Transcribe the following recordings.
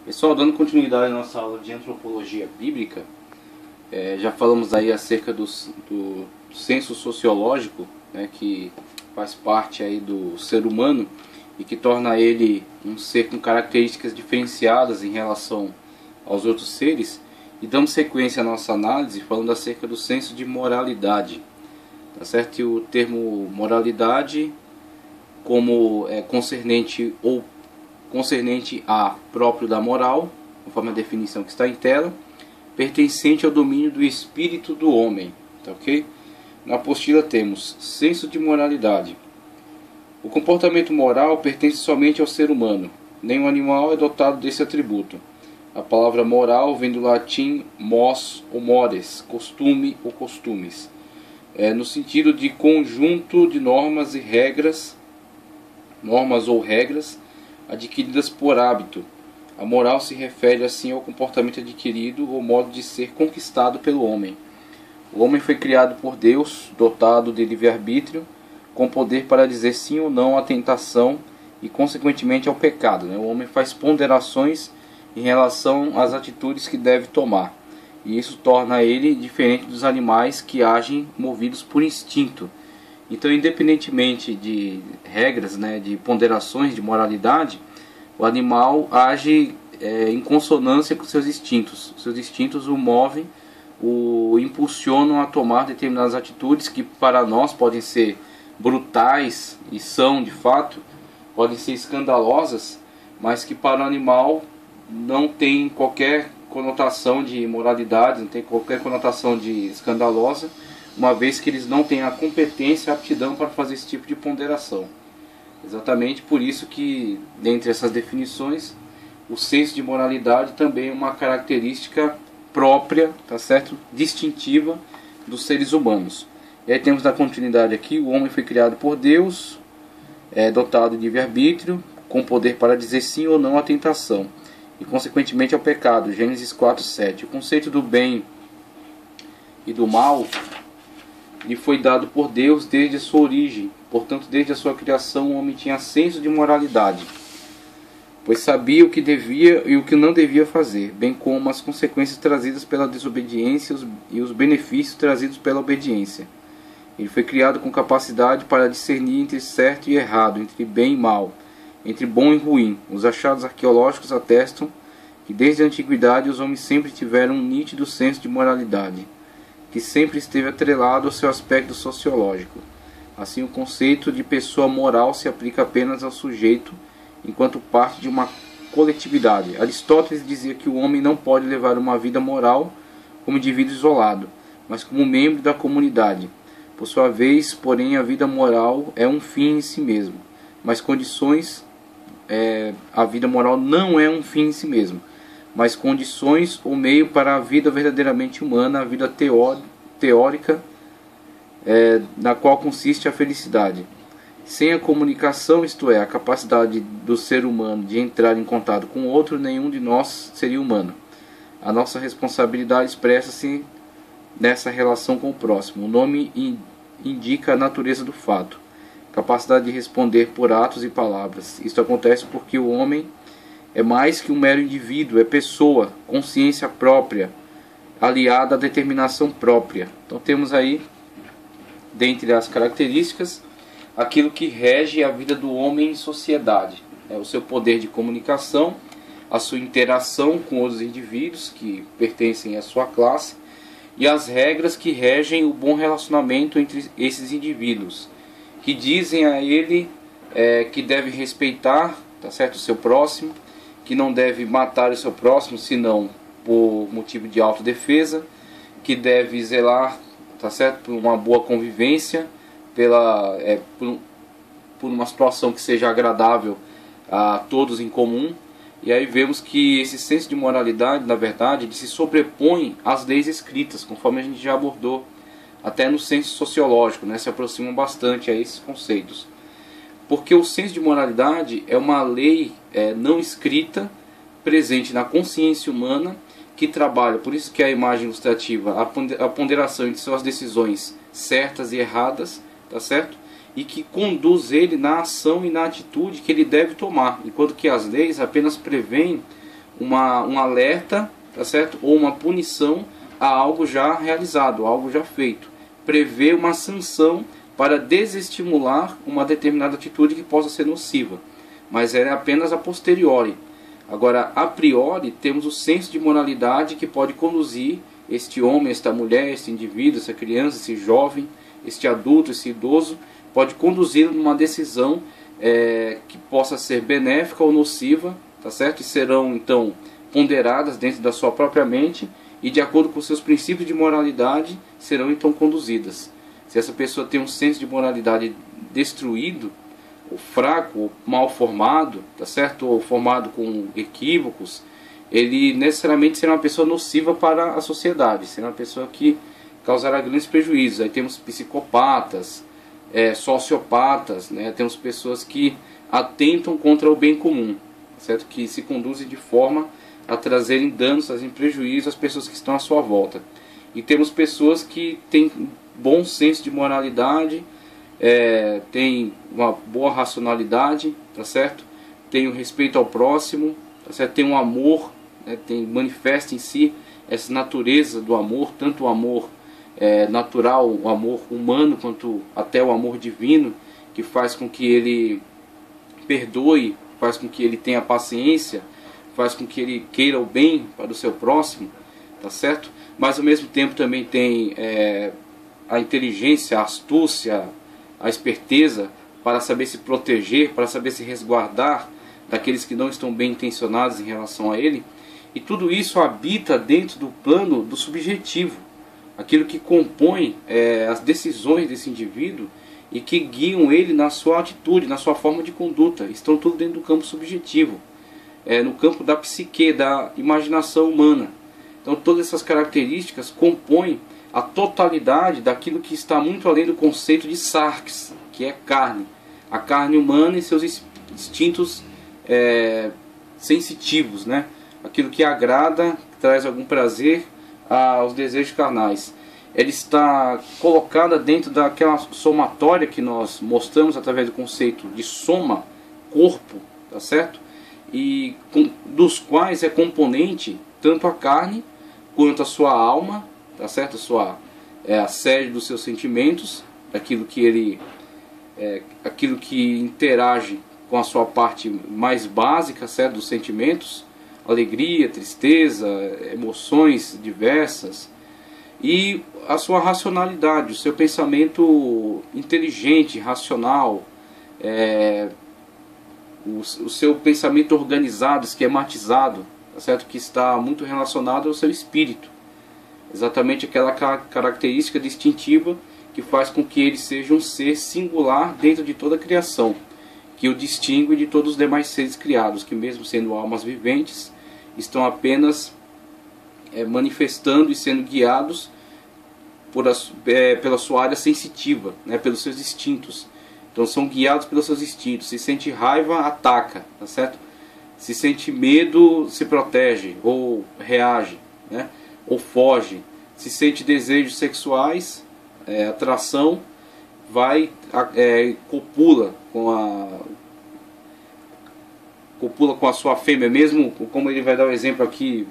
Pessoal, dando continuidade à nossa aula de antropologia bíblica, já falamos aí acerca do senso sociológico, né, que faz parte aí do ser humano e que torna ele um ser com características diferenciadas em relação aos outros seres. E damos sequência à nossa análise falando acerca do senso de moralidade, tá certo? E o termo moralidade como concernente a próprio da moral, conforme a definição que está em tela, pertencente ao domínio do espírito do homem, tá ok? Na apostila temos senso de moralidade. O comportamento moral pertence somente ao ser humano. Nenhum animal é dotado desse atributo. A palavra moral vem do latim mos ou mores, costume ou costumes, no sentido de conjunto de normas ou regras adquiridas por hábito. A moral se refere assim ao comportamento adquirido ou modo de ser conquistado pelo homem. O homem foi criado por Deus, dotado de livre-arbítrio, com poder para dizer sim ou não à tentação e consequentemente ao pecado. O homem faz ponderações em relação às atitudes que deve tomar, e isso torna ele diferente dos animais que agem movidos por instinto. Então, independentemente de regras, de ponderações de moralidade, o animal age em consonância com seus instintos. Seus instintos o movem, o impulsionam a tomar determinadas atitudes que para nós podem ser brutais, e são de fato, podem ser escandalosas, mas que para o animal não tem qualquer conotação de imoralidade, não tem qualquer conotação de escandalosa, uma vez que eles não têm a competência e a aptidão para fazer esse tipo de ponderação. Exatamente por isso que, dentre essas definições, o senso de moralidade também é uma característica própria, tá certo? Distintiva dos seres humanos. E aí temos na continuidade aqui: o homem foi criado por Deus, dotado de livre-arbítrio, com poder para dizer sim ou não à tentação e consequentemente ao pecado. Gênesis 4:7. O conceito do bem e do mal lhe foi dado por Deus desde a sua origem. Portanto, desde a sua criação, o homem tinha senso de moralidade, pois sabia o que devia e o que não devia fazer, bem como as consequências trazidas pela desobediência e os benefícios trazidos pela obediência. Ele foi criado com capacidade para discernir entre certo e errado, entre bem e mal, entre bom e ruim. Os achados arqueológicos atestam que desde a antiguidade os homens sempre tiveram um nítido senso de moralidade, que sempre esteve atrelado ao seu aspecto sociológico. Assim, o conceito de pessoa moral se aplica apenas ao sujeito enquanto parte de uma coletividade. Aristóteles dizia que o homem não pode levar uma vida moral como indivíduo isolado, mas como membro da comunidade. Por sua vez, porém, a vida moral é um fim em si mesmo, mas a vida moral não é um fim em si mesmo, mas condições ou meio para a vida verdadeiramente humana, a vida teórica, na qual consiste a felicidade. Sem a comunicação, isto é, a capacidade do ser humano de entrar em contato com o outro, nenhum de nós seria humano. A nossa responsabilidade expressa-se nessa relação com o próximo. O nome indica a natureza do fato, capacidade de responder por atos e palavras. Isso acontece porque o homem é mais que um mero indivíduo, é pessoa, consciência própria, aliada à determinação própria. Então temos aí, dentre as características, aquilo que rege a vida do homem em sociedade, o seu poder de comunicação, a sua interação com outros indivíduos que pertencem à sua classe e as regras que regem o bom relacionamento entre esses indivíduos, que dizem a ele que deve respeitar, tá certo, o seu próximo, que não deve matar o seu próximo senão por motivo de autodefesa, que deve zelar, tá certo, por uma boa convivência, por uma situação que seja agradável a todos em comum. E aí vemos que esse senso de moralidade, na verdade, ele se sobrepõe às leis escritas, conforme a gente já abordou até no senso sociológico, se aproximam bastante a esses conceitos. Porque o senso de moralidade é uma lei não escrita, presente na consciência humana, que trabalha, por isso que a imagem ilustrativa, a ponderação entre suas decisões certas e erradas, tá certo? E que conduz ele na ação e na atitude que ele deve tomar, enquanto que as leis apenas prevêem um alerta, tá certo? Ou uma punição a algo já realizado, algo já feito. Prevê uma sanção para desestimular uma determinada atitude que possa ser nociva, mas ela é apenas a posteriori. Agora, a priori, temos o senso de moralidade que pode conduzir este homem, esta mulher, este indivíduo, essa criança, esse jovem, este adulto, esse idoso, pode conduzi-lo numa decisão que possa ser benéfica ou nociva, tá certo? E serão, então, ponderadas dentro da sua própria mente e, de acordo com seus princípios de moralidade, serão, então, conduzidas. Se essa pessoa tem um senso de moralidade destruído, ou fraco, ou mal formado, tá certo? Ou formado com equívocos, ele necessariamente será uma pessoa nociva para a sociedade, será uma pessoa que causará grandes prejuízos. Aí temos psicopatas, sociopatas, né? Temos pessoas que atentam contra o bem comum, certo? Que se conduzem de forma a trazerem danos, trazerem prejuízo às pessoas que estão à sua volta. E temos pessoas que têm bom senso de moralidade, têm uma boa racionalidade, tá certo? Tem o respeito ao próximo, tá certo? Tem um amor, né? Manifesta em si essa natureza do amor, tanto o amor natural, o amor humano, quanto até o amor divino, que faz com que ele perdoe, faz com que ele tenha paciência, faz com que ele queira o bem para o seu próximo, tá certo? Mas ao mesmo tempo também tem a inteligência, a astúcia, a esperteza para saber se proteger, para saber se resguardar daqueles que não estão bem intencionados em relação a ele. E tudo isso habita dentro do plano do subjetivo, aquilo que compõe as decisões desse indivíduo e que guiam ele na sua atitude, na sua forma de conduta. Estão tudo dentro do campo subjetivo, no campo da psique, da imaginação humana. Então todas essas características compõem a totalidade daquilo que está muito além do conceito de Sarx, que é carne. A carne humana e seus instintos sensitivos, né? Aquilo que agrada, que traz algum prazer aos desejos carnais. Ela está colocada dentro daquela somatória que nós mostramos através do conceito de soma, corpo, tá certo? E dos quais é componente tanto a carne quanto a sua alma, tá certo? A sede dos seus sentimentos, aquilo que interage com a sua parte mais básica, certo? Dos sentimentos, alegria, tristeza, emoções diversas, e a sua racionalidade, o seu pensamento inteligente, racional, o seu pensamento organizado, esquematizado, tá certo? Que está muito relacionado ao seu espírito. Exatamente aquela característica distintiva que faz com que ele seja um ser singular dentro de toda a criação, que o distingue de todos os demais seres criados, que mesmo sendo almas viventes, estão apenas manifestando e sendo guiados pela sua área sensitiva, né, pelos seus instintos. Então são guiados pelos seus instintos. Se sente raiva, ataca, tá certo? Se sente medo, se protege ou reage, né? Ou foge. Se sente desejos sexuais, atração, vai copula com a sua fêmea, mesmo como ele vai dar o exemplo aqui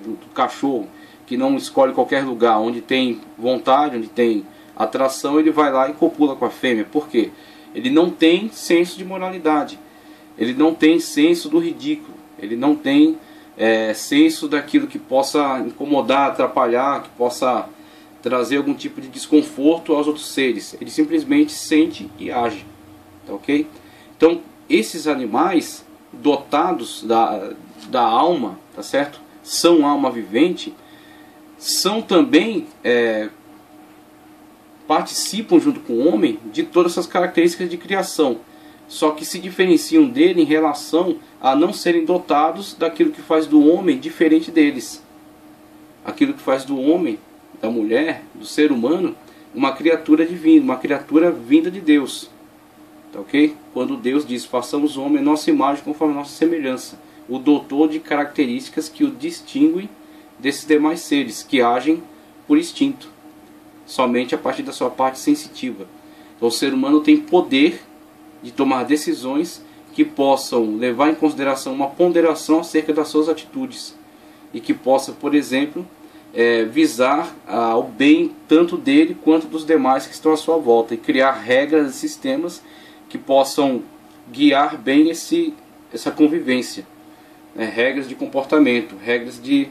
do cachorro, que não escolhe qualquer lugar, onde tem vontade, onde tem atração, ele vai lá e copula com a fêmea. Por quê? Ele não tem senso de moralidade, ele não tem senso do ridículo, ele não tem senso daquilo que possa incomodar, atrapalhar, que possa trazer algum tipo de desconforto aos outros seres. Ele simplesmente sente e age, tá ok? Então esses animais dotados da alma, tá certo? São alma vivente, são também participam junto com o homem de todas essas características de criação, só que se diferenciam dele em relação a não serem dotados daquilo que faz do homem diferente deles. Aquilo que faz do homem, da mulher, do ser humano, uma criatura divina, uma criatura vinda de Deus. Tá ok? Quando Deus diz, façamos o homem a nossa imagem conforme a nossa semelhança. O doutor de características que o distinguem desses demais seres, que agem por instinto, somente a partir da sua parte sensitiva. Então o ser humano tem poder de tomar decisões que possam levar em consideração uma ponderação acerca das suas atitudes e que possa, por exemplo, visar o bem tanto dele quanto dos demais que estão à sua volta e criar regras e sistemas que possam guiar bem essa convivência, né? Regras de comportamento, regras de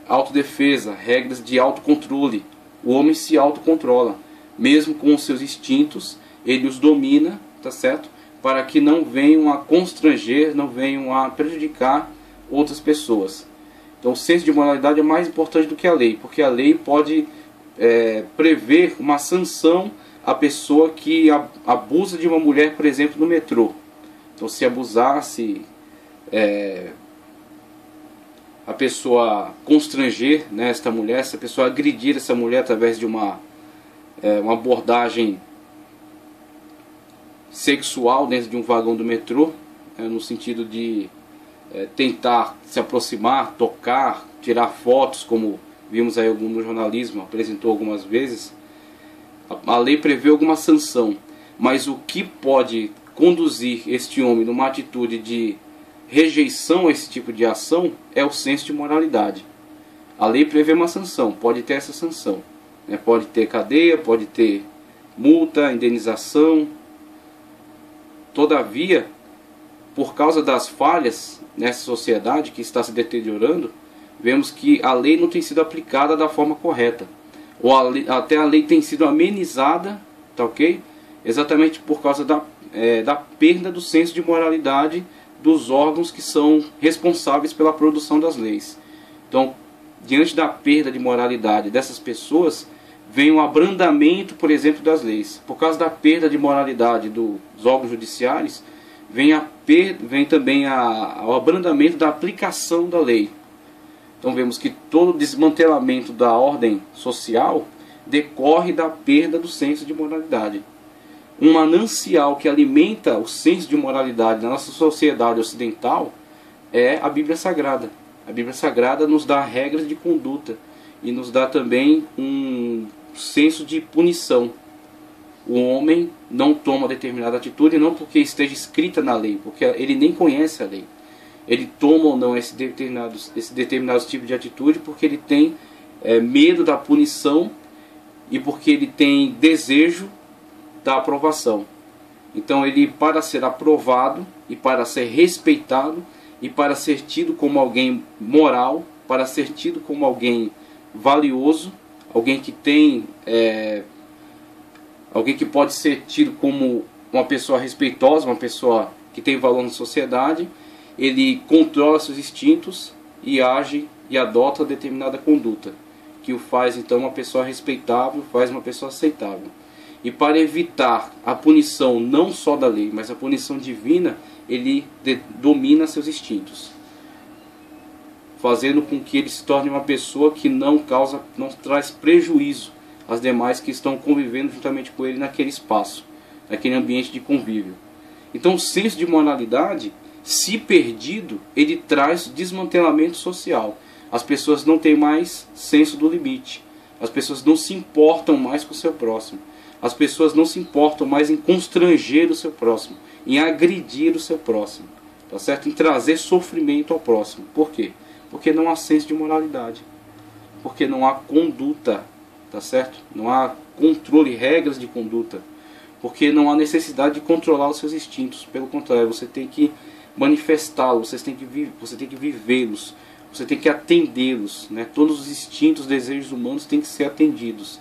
autodefesa, regras de autocontrole. O homem se autocontrola, mesmo com os seus instintos, ele os domina, tá certo? Para que não venham a constranger, não venham a prejudicar outras pessoas. Então o senso de moralidade é mais importante do que a lei, porque a lei pode prever uma sanção à pessoa que abusa de uma mulher, por exemplo, no metrô. Então se abusar, se a pessoa constranger, né, esta mulher, se a pessoa agredir essa mulher através de uma abordagem sexual dentro de um vagão do metrô, no sentido de tentar se aproximar, tocar, tirar fotos, como vimos aí no jornalismo, apresentou algumas vezes, a lei prevê alguma sanção, mas o que pode conduzir este homem numa atitude de rejeição a esse tipo de ação é o senso de moralidade. A lei prevê uma sanção, pode ter essa sanção, né? Pode ter cadeia, pode ter multa, indenização. Todavia, por causa das falhas nessa sociedade que está se deteriorando, vemos que a lei não tem sido aplicada da forma correta, ou até a lei tem sido amenizada, tá ok? Exatamente por causa da perda do senso de moralidade dos órgãos que são responsáveis pela produção das leis. Então, diante da perda de moralidade dessas pessoas, vem o abrandamento, por exemplo, das leis. Por causa da perda de moralidade dos órgãos judiciários, vem também o abrandamento da aplicação da lei. Então vemos que todo o desmantelamento da ordem social decorre da perda do senso de moralidade. Um manancial que alimenta o senso de moralidade na nossa sociedade ocidental é a Bíblia Sagrada. A Bíblia Sagrada nos dá regras de conduta e nos dá também um senso de punição. O homem não toma determinada atitude não porque esteja escrita na lei, porque ele nem conhece a lei. Ele toma ou não esse determinado tipo de atitude porque ele tem medo da punição e porque ele tem desejo da aprovação. Então ele, para ser aprovado e para ser respeitado e para ser tido como alguém moral, para ser tido como alguém valioso, alguém que tem alguém que pode ser tido como uma pessoa respeitosa, uma pessoa que tem valor na sociedade, ele controla seus instintos e age e adota determinada conduta, que o faz então uma pessoa respeitável, faz uma pessoa aceitável. E para evitar a punição não só da lei, mas a punição divina, ele domina seus instintos, fazendo com que ele se torne uma pessoa que não traz prejuízo às demais que estão convivendo juntamente com ele naquele espaço, naquele ambiente de convívio. Então o senso de moralidade, se perdido, ele traz desmantelamento social. As pessoas não têm mais senso do limite. As pessoas não se importam mais com o seu próximo. As pessoas não se importam mais em constranger o seu próximo, em agredir o seu próximo, tá certo? Em trazer sofrimento ao próximo. Por quê? Porque não há senso de moralidade. Porque não há conduta, tá certo? Não há controle, regras de conduta. Porque não há necessidade de controlar os seus instintos. Pelo contrário, você tem que manifestá-los, você tem que vivê-los, você tem que atendê-los, né? Todos os instintos, desejos humanos têm que ser atendidos.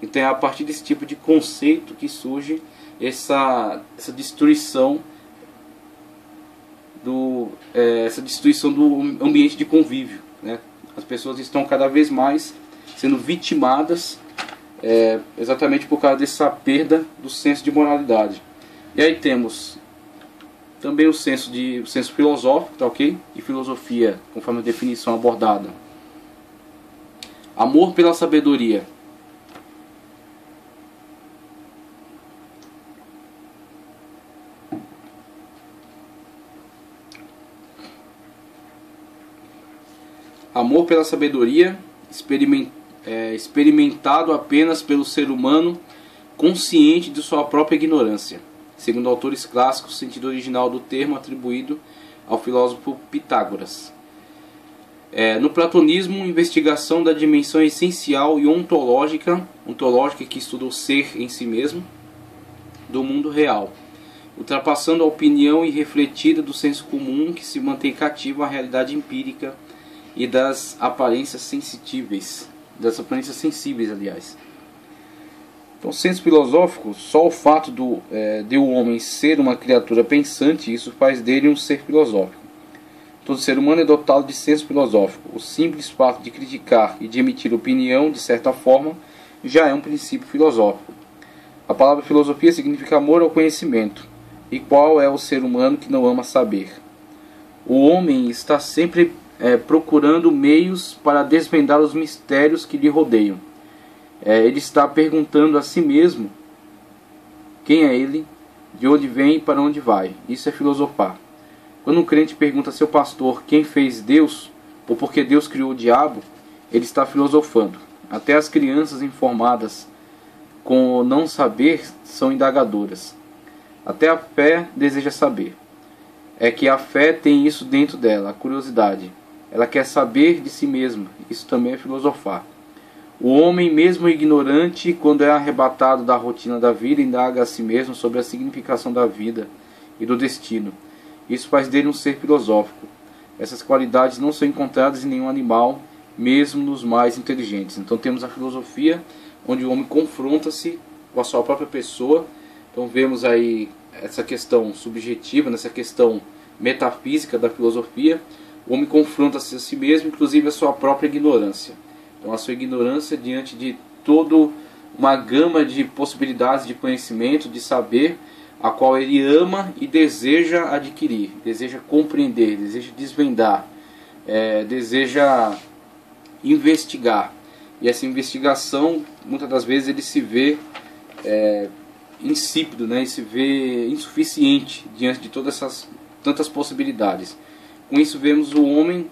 Então é a partir desse tipo de conceito que surge essa destruição do ambiente de convívio, né? As pessoas estão cada vez mais sendo vitimadas exatamente por causa dessa perda do senso de moralidade. E aí temos também o senso filosófico, tá ok? E filosofia, conforme a definição abordada. Amor pela sabedoria. Amor pela sabedoria, experimentado apenas pelo ser humano consciente de sua própria ignorância. segundo autores clássicos, o sentido original do termo atribuído ao filósofo Pitágoras. No platonismo, investigação da dimensão essencial e ontológica que estuda o ser em si mesmo, do mundo real, ultrapassando a opinião irrefletida do senso comum que se mantém cativo à realidade empírica e das aparências sensíveis, aliás. Então, senso filosófico, só o fato de o homem ser uma criatura pensante, isso faz dele um ser filosófico. Todo ser humano é dotado de senso filosófico. O simples fato de criticar e de emitir opinião, de certa forma, já é um princípio filosófico. A palavra filosofia significa amor ao conhecimento. E qual é o ser humano que não ama saber? O homem está sempre procurando meios para desvendar os mistérios que lhe rodeiam. Ele está perguntando a si mesmo quem é ele, de onde vem e para onde vai. Isso é filosofar. Quando um crente pergunta a seu pastor quem fez Deus, ou por que Deus criou o diabo, ele está filosofando. Até as crianças informadas com o não saber são indagadoras. Até a fé deseja saber. É que a fé tem isso dentro dela, a curiosidade. Ela quer saber de si mesma. Isso também é filosofar. O homem, mesmo ignorante, quando é arrebatado da rotina da vida, indaga a si mesmo sobre a significação da vida e do destino. Isso faz dele um ser filosófico. Essas qualidades não são encontradas em nenhum animal, mesmo nos mais inteligentes. Então temos a filosofia, onde o homem confronta-se com a sua própria pessoa. Então vemos aí essa questão subjetiva, nessa questão metafísica da filosofia. O homem confronta-se a si mesmo, inclusive a sua própria ignorância. Então a sua ignorância diante de toda uma gama de possibilidades de conhecimento, de saber, a qual ele ama e deseja adquirir, deseja compreender, deseja desvendar, deseja investigar. E essa investigação, muitas das vezes, ele se vê insípido, né? Ele se vê insuficiente diante de todas essas tantas possibilidades. Com isso vemos o homem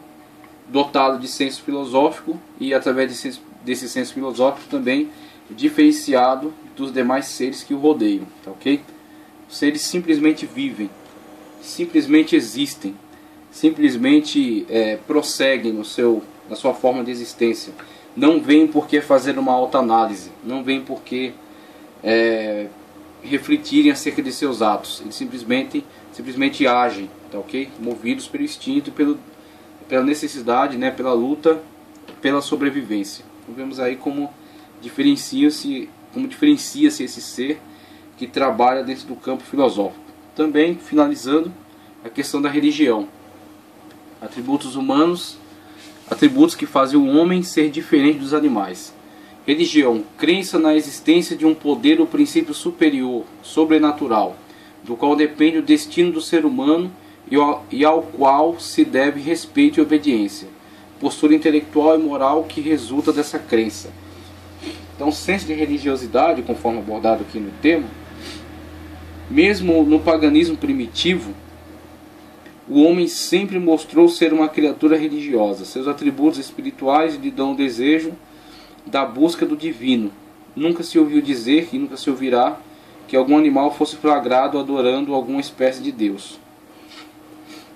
dotado de senso filosófico e, através desse senso filosófico, também diferenciado dos demais seres que o rodeiam, tá ok? Os seres simplesmente vivem, simplesmente existem, simplesmente prosseguem na sua forma de existência. Não vêm por que fazer uma autoanálise, não vêm por que refletirem acerca de seus atos. Eles simplesmente agem, tá ok? Movidos pelo instinto, pela necessidade, né? Pela luta, pela sobrevivência. Então vemos aí como diferencia-se esse ser que trabalha dentro do campo filosófico. Também, finalizando, a questão da religião. Atributos humanos, atributos que fazem o homem ser diferente dos animais. Religião, crença na existência de um poder ou princípio superior, sobrenatural, do qual depende o destino do ser humano e ao qual se deve respeito e obediência. Postura intelectual e moral que resulta dessa crença. Então, o senso de religiosidade, conforme abordado aqui no tema, mesmo no paganismo primitivo, o homem sempre mostrou ser uma criatura religiosa. Seus atributos espirituais lhe dão o desejo da busca do divino. Nunca se ouviu dizer e nunca se ouvirá que algum animal fosse flagrado adorando alguma espécie de Deus.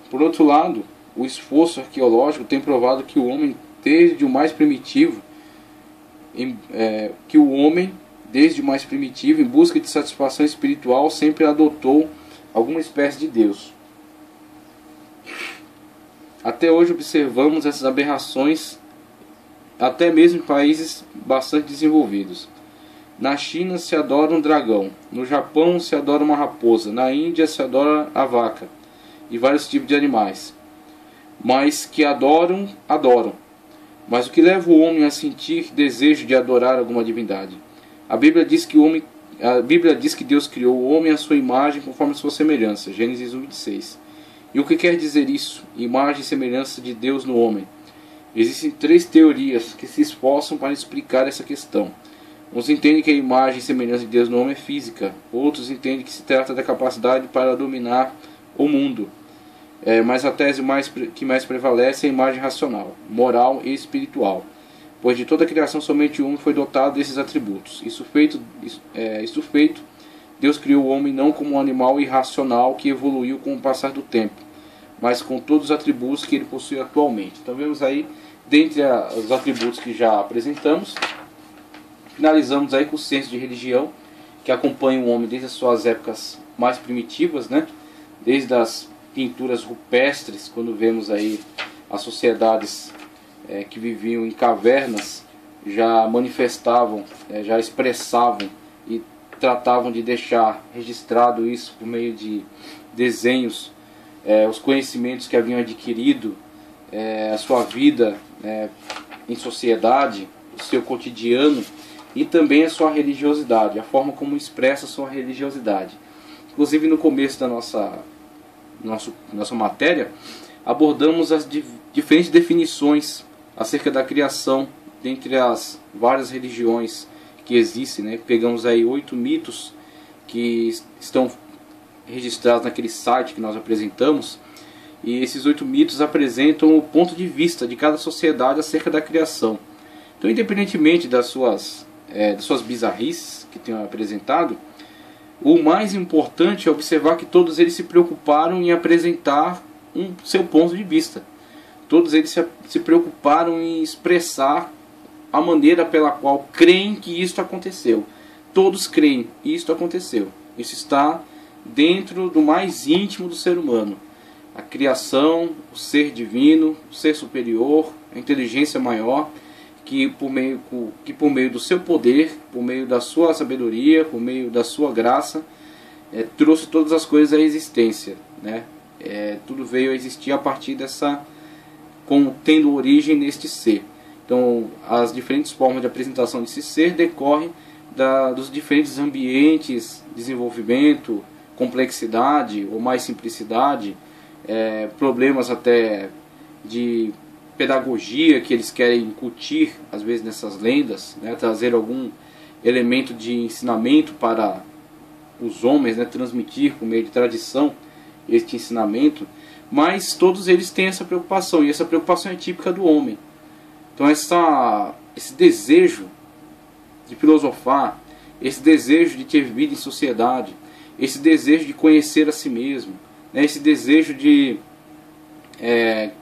Por outro lado, o esforço arqueológico tem provado que o homem, desde o mais primitivo, em busca de satisfação espiritual, sempre adotou alguma espécie de Deus. Até hoje observamos essas aberrações até mesmo em países bastante desenvolvidos. Na China se adora um dragão, no Japão se adora uma raposa, na Índia se adora a vaca e vários tipos de animais. Mas que adoram. Mas o que leva o homem a sentir desejo de adorar alguma divindade? A Bíblia diz que Deus criou o homem à sua imagem conforme a sua semelhança. Gênesis 1:26. E o que quer dizer isso? Imagem e semelhança de Deus no homem. Existem 3 teorias que se esforçam para explicar essa questão. Uns entendem que a imagem e semelhança de Deus no homem é física. Outros entendem que se trata da capacidade para dominar o mundo. Mas a tese que mais prevalece é a imagem racional, moral e espiritual. Pois de toda a criação somente o homem foi dotado desses atributos. Isso feito Deus criou o homem não como um animal irracional que evoluiu com o passar do tempo, mas com todos os atributos que ele possui atualmente. Então vemos aí, dentre os atributos que já apresentamos, finalizamos aí com o senso de religião, que acompanha o homem desde as suas épocas mais primitivas, né? Desde as pinturas rupestres, quando vemos aí as sociedades que viviam em cavernas, já manifestavam, já expressavam e tratavam de deixar registrado isso por meio de desenhos, os conhecimentos que haviam adquirido, a sua vida em sociedade, o seu cotidiano e também a sua religiosidade, a forma como expressa a sua religiosidade. Inclusive no começo da nossa matéria, abordamos as diferentes definições acerca da criação dentre as várias religiões que existem, né? Pegamos aí 8 mitos que estão registrados naquele site que nós apresentamos, e esses 8 mitos apresentam o ponto de vista de cada sociedade acerca da criação. Então, independentemente das suas bizarrices que tenham apresentado, o mais importante é observar que todos eles se preocuparam em apresentar seu ponto de vista. Todos eles se preocuparam em expressar a maneira pela qual creem que isto aconteceu. Todos creem que isto aconteceu. Isso está dentro do mais íntimo do ser humano. A criação, o ser divino, o ser superior, a inteligência maior, que por meio do seu poder, por meio da sua sabedoria, por meio da sua graça, trouxe todas as coisas à existência, né? Tudo veio a existir a partir tendo origem neste ser. Então, as diferentes formas de apresentação desse ser decorrem dos diferentes ambientes, desenvolvimento, complexidade ou mais simplicidade, problemas até de pedagogia que eles querem incutir, às vezes, nessas lendas, né, trazer algum elemento de ensinamento para os homens, né, transmitir por meio de tradição este ensinamento, mas todos eles têm essa preocupação, e essa preocupação é típica do homem. Então esse desejo de filosofar, esse desejo de ter vida em sociedade, esse desejo de conhecer a si mesmo, né, esse desejo de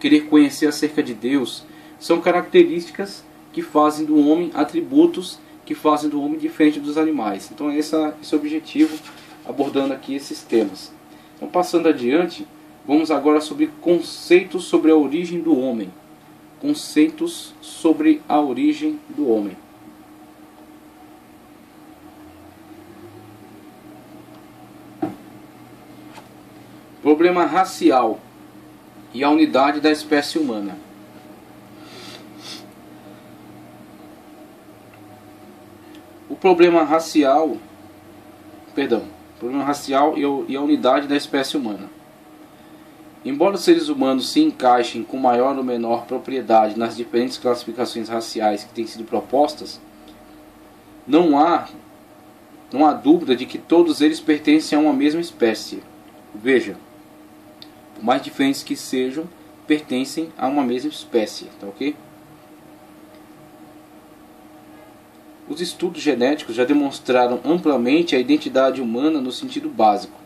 querer conhecer acerca de Deus, são características que fazem do homem, atributos que fazem do homem diferente dos animais. Então esse é o objetivo, abordando aqui esses temas. Então, passando adiante, vamos agora sobre conceitos sobre a origem do homem. Conceitos sobre a origem do homem. Problema racial e a unidade da espécie humana. O problema racial e a unidade da espécie humana. Embora os seres humanos se encaixem com maior ou menor propriedade nas diferentes classificações raciais que têm sido propostas, não há dúvida de que todos eles pertencem a uma mesma espécie. Veja, por mais diferentes que sejam, pertencem a uma mesma espécie, tá ok? Os estudos genéticos já demonstraram amplamente a identidade humana no sentido básico,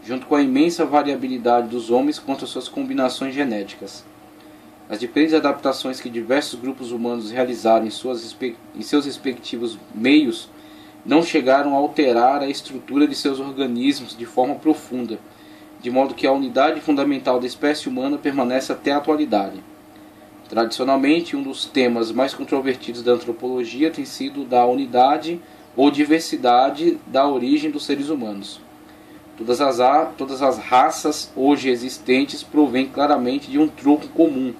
junto com a imensa variabilidade dos homens quanto às suas combinações genéticas. As diferentes adaptações que diversos grupos humanos realizaram em seus respectivos meios não chegaram a alterar a estrutura de seus organismos de forma profunda, de modo que a unidade fundamental da espécie humana permanece até a atualidade. Tradicionalmente, um dos temas mais controvertidos da antropologia tem sido da unidade ou diversidade da origem dos seres humanos. Todas as raças hoje existentes provêm claramente de um tronco comum.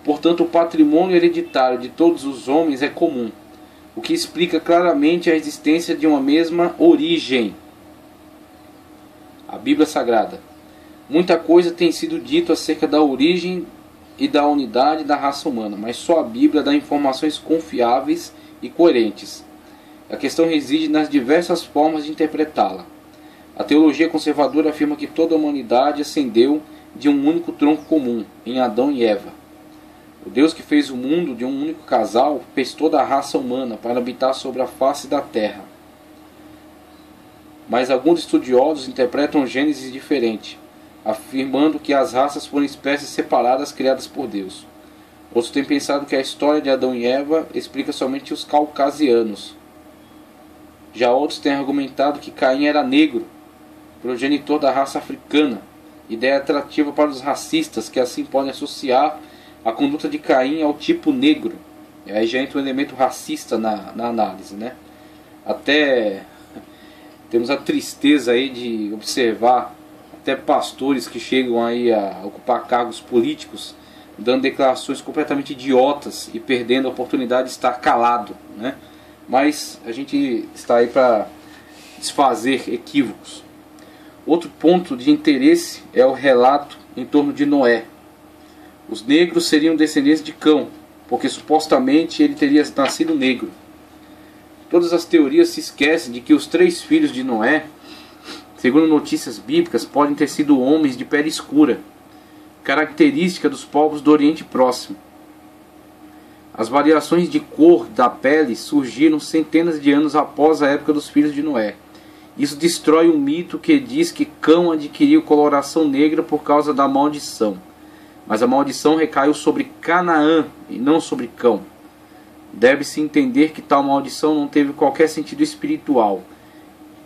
Portanto, o patrimônio hereditário de todos os homens é comum, o que explica claramente a existência de uma mesma origem. A Bíblia Sagrada. Muita coisa tem sido dito acerca da origem e da unidade da raça humana, mas só a Bíblia dá informações confiáveis e coerentes. A questão reside nas diversas formas de interpretá-la. A teologia conservadora afirma que toda a humanidade ascendeu de um único tronco comum, em Adão e Eva. O Deus que fez o mundo de um único casal fez toda a raça humana para habitar sobre a face da terra. mas alguns estudiosos interpretam Gênesis diferente, afirmando que as raças foram espécies separadas criadas por Deus. Outros têm pensado que a história de Adão e Eva explica somente os caucasianos. Já outros têm argumentado que Caim era negro, progenitor da raça africana, ideia atrativa para os racistas, que assim podem associar a conduta de Caim ao tipo negro. E aí já entra um elemento racista na análise, né? Até temos a tristeza aí de observar até pastores que chegam aí a ocupar cargos políticos dando declarações completamente idiotas e perdendo a oportunidade de estar calado, né? Mas a gente está aí para desfazer equívocos. Outro ponto de interesse é o relato em torno de Noé. Os negros seriam descendentes de Cão, porque supostamente ele teria nascido negro. Todas as teorias se esquecem de que os 3 filhos de Noé, segundo notícias bíblicas, podem ter sido homens de pele escura, característica dos povos do Oriente Próximo. As variações de cor da pele surgiram centenas de anos após a época dos filhos de Noé. Isso destrói um mito que diz que Cão adquiriu coloração negra por causa da maldição. Mas a maldição recaiu sobre Canaã e não sobre Cão. Deve-se entender que tal maldição não teve qualquer sentido espiritual.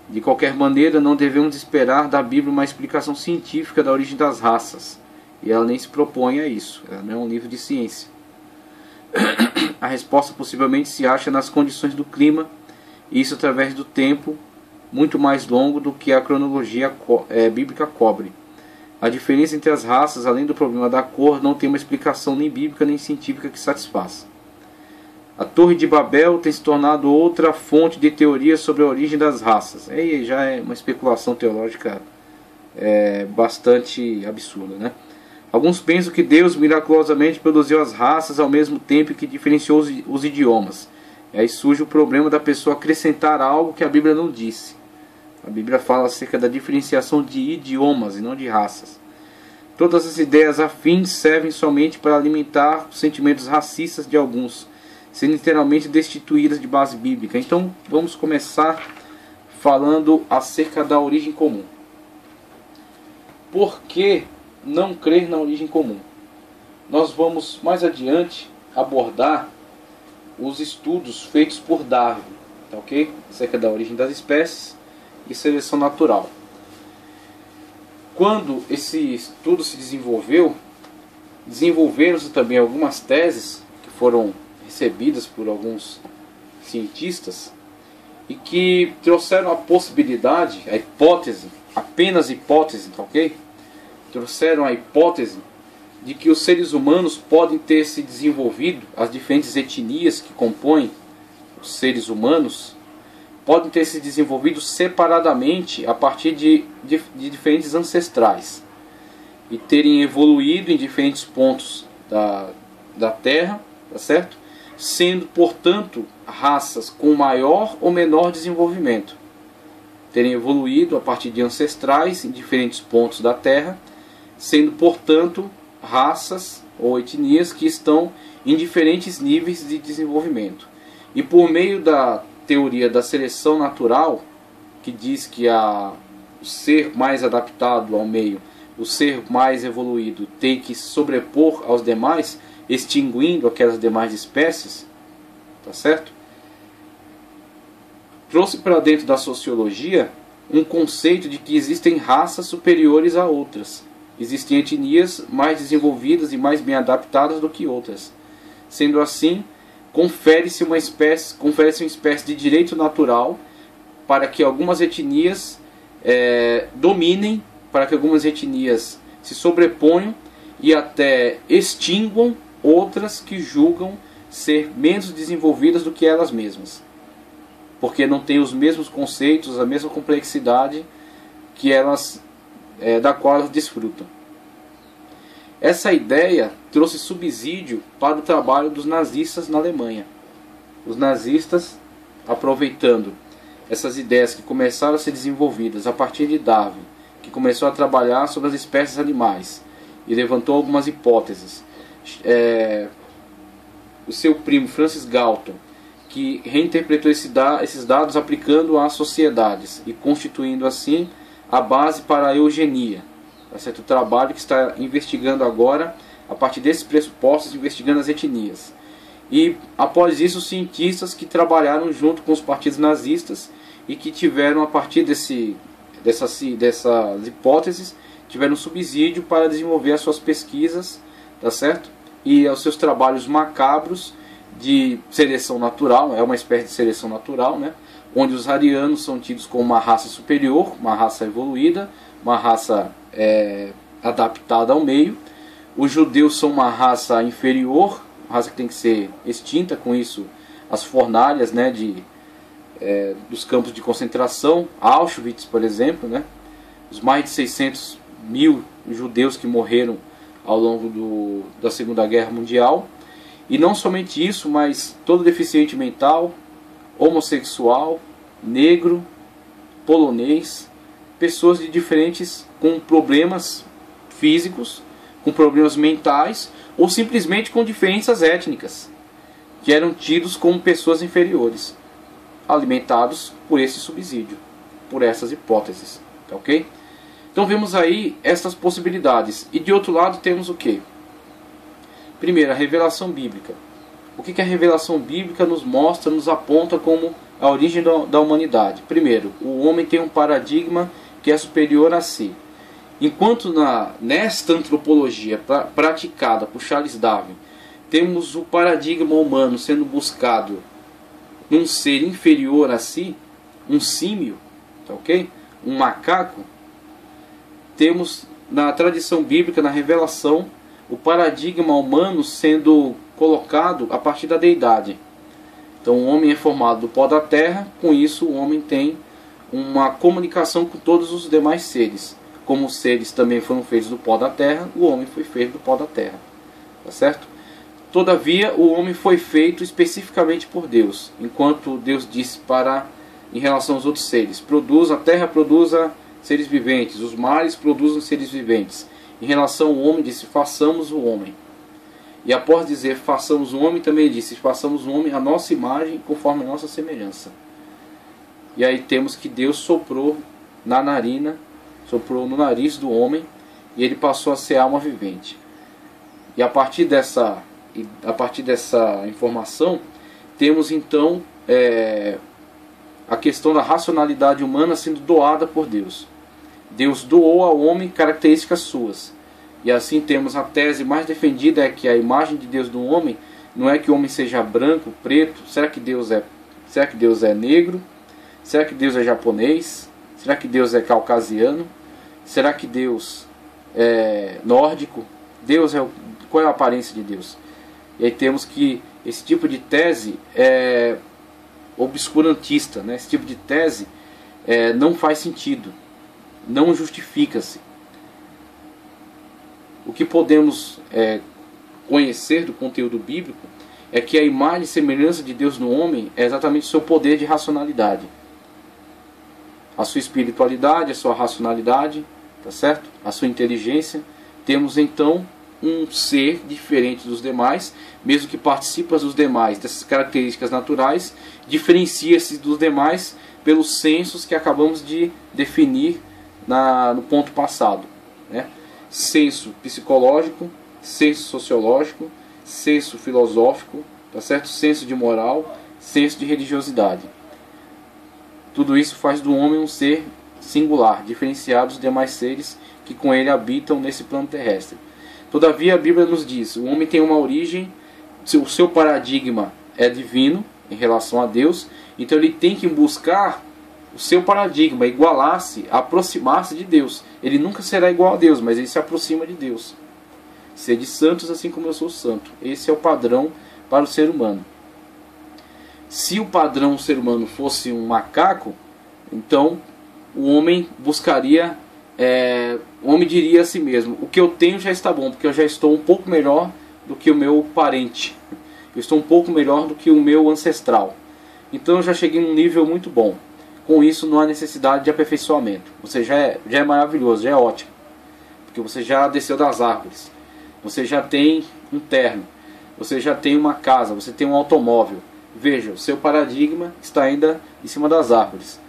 De qualquer maneira, não devemos esperar da Bíblia uma explicação científica da origem das raças. E ela nem se propõe a isso. Ela não é um livro de ciência. A resposta possivelmente se acha nas condições do clima, e isso através do tempo, muito mais longo do que a cronologia bíblica cobre. A diferença entre as raças, além do problema da cor, não tem uma explicação nem bíblica nem científica que satisfaça. A Torre de Babel tem se tornado outra fonte de teorias sobre a origem das raças. Aí já é uma especulação teológica bastante absurda, né? Alguns pensam que Deus miraculosamente produziu as raças ao mesmo tempo que diferenciou os idiomas. E aí surge o problema da pessoa acrescentar algo que a Bíblia não disse. A Bíblia fala acerca da diferenciação de idiomas e não de raças. Todas as ideias afins servem somente para alimentar os sentimentos racistas de alguns, sendo literalmente destituídas de base bíblica. Então vamos começar falando acerca da origem comum. Por que não crer na origem comum? Nós vamos mais adiante abordar os estudos feitos por Darwin, tá ok? Acerca da origem das espécies e seleção natural. Quando esse estudo se desenvolveu, desenvolveram-se também algumas teses que foram recebidas por alguns cientistas e que trouxeram a possibilidade, a hipótese, apenas hipótese, tá ok? Trouxeram a hipótese de que os seres humanos podem ter se desenvolvido, as diferentes etnias que compõem os seres humanos, podem ter se desenvolvido separadamente a partir de diferentes ancestrais e terem evoluído em diferentes pontos da Terra, tá certo? Sendo, portanto, raças com maior ou menor desenvolvimento. Terem evoluído a partir de ancestrais em diferentes pontos da Terra, sendo, portanto, raças ou etnias que estão em diferentes níveis de desenvolvimento. E por meio da teoria da seleção natural, que diz que o ser mais adaptado ao meio, o ser mais evoluído, tem que se sobrepor aos demais, extinguindo aquelas demais espécies, tá certo? Trouxe para dentro da sociologia um conceito de que existem raças superiores a outras. Existem etnias mais desenvolvidas e mais bem adaptadas do que outras. Sendo assim, confere-se uma espécie de direito natural para que algumas etnias dominem, para que algumas etnias se sobreponham e até extinguam outras que julgam ser menos desenvolvidas do que elas mesmas, porque não têm os mesmos conceitos, a mesma complexidade que elas, da qual elas desfrutam. Essa ideia trouxe subsídio para o trabalho dos nazistas na Alemanha. Os nazistas, aproveitando essas ideias que começaram a ser desenvolvidas a partir de Darwin, que começou a trabalhar sobre as espécies animais e levantou algumas hipóteses. O seu primo Francis Galton, que reinterpretou esses dados aplicando às sociedades e constituindo assim a base para a eugenia. Tá certo? O trabalho que está investigando agora, a partir desses pressupostos, investigando as etnias. E após isso, os cientistas que trabalharam junto com os partidos nazistas e que tiveram, a partir dessas hipóteses, tiveram subsídio para desenvolver as suas pesquisas, tá certo? E os seus trabalhos macabros de seleção natural, é uma espécie de seleção natural, né? Onde os arianos são tidos como uma raça superior, uma raça evoluída, uma raça adaptada ao meio. Os judeus são uma raça inferior, uma raça que tem que ser extinta. Com isso, as fornalhas, né, dos campos de concentração, Auschwitz, por exemplo, né? Os mais de 600 mil judeus que morreram ao longo da Segunda Guerra Mundial. E não somente isso, mas todo deficiente mental, homossexual, negro, polonês, pessoas de diferentes, com problemas físicos, com problemas mentais, ou simplesmente com diferenças étnicas, que eram tidos como pessoas inferiores, alimentados por esse subsídio, por essas hipóteses, tá ok? Então vemos aí essas possibilidades. E de outro lado temos o que? Primeiro, a revelação bíblica. O que a revelação bíblica nos mostra, nos aponta como a origem da humanidade? Primeiro, o homem tem um paradigma que é superior a si. Enquanto nesta antropologia praticada por Charles Darwin, temos o paradigma humano sendo buscado num ser inferior a si, um símio, tá ok? Um macaco. Temos na tradição bíblica, na revelação, o paradigma humano sendo colocado a partir da deidade. Então o homem é formado do pó da terra, com isso o homem tem uma comunicação com todos os demais seres. Como os seres também foram feitos do pó da terra, o homem foi feito do pó da terra. Tá certo? Todavia, o homem foi feito especificamente por Deus, enquanto Deus disse em relação aos outros seres: a terra produza seres viventes, os mares produzam seres viventes. Em relação ao homem, disse: façamos o homem. E após dizer façamos o homem, também disse: façamos o homem à nossa imagem, conforme a nossa semelhança. E aí temos que Deus soprou na narina, soprou no nariz do homem, e ele passou a ser alma vivente. E a partir dessa informação, temos então a questão da racionalidade humana sendo doada por Deus. Deus doou ao homem características suas. E assim temos a tese mais defendida, é que a imagem de Deus no homem não é que o homem seja branco, preto. Será que Deus é negro? Será que Deus é japonês? Será que Deus é caucasiano? Será que Deus é nórdico? Qual é a aparência de Deus? E aí temos que esse tipo de tese é obscurantista, né? Esse tipo de tese não faz sentido, não justifica-se. O que podemos conhecer do conteúdo bíblico é que a imagem e semelhança de Deus no homem é exatamente o seu poder de racionalidade, a sua espiritualidade, a sua racionalidade, tá certo? A sua inteligência. Temos então um ser diferente dos demais, mesmo que participa dos demais dessas características naturais, diferencia-se dos demais pelos sensos que acabamos de definir no ponto passado, né? Senso psicológico, senso sociológico, senso filosófico, tá certo? Senso de moral, senso de religiosidade. Tudo isso faz do homem um ser singular, diferenciado dos demais seres que com ele habitam nesse plano terrestre. Todavia, a Bíblia nos diz: o homem tem uma origem, o seu paradigma é divino em relação a Deus, então ele tem que buscar o seu paradigma, igualar-se, aproximar-se de Deus. Ele nunca será igual a Deus, mas ele se aproxima de Deus. Sede santos assim como eu sou santo. Esse é o padrão para o ser humano. Se o padrão do ser humano fosse um macaco, então o homem buscaria, o homem diria a si mesmo: o que eu tenho já está bom, porque eu já estou um pouco melhor do que o meu parente. Eu estou um pouco melhor do que o meu ancestral. Então eu já cheguei num nível muito bom. Com isso não há necessidade de aperfeiçoamento. Você já é maravilhoso, já é ótimo. Porque você já desceu das árvores. Você já tem um terno. Você já tem uma casa, você tem um automóvel. veja, o seu paradigma está ainda em cima das árvores.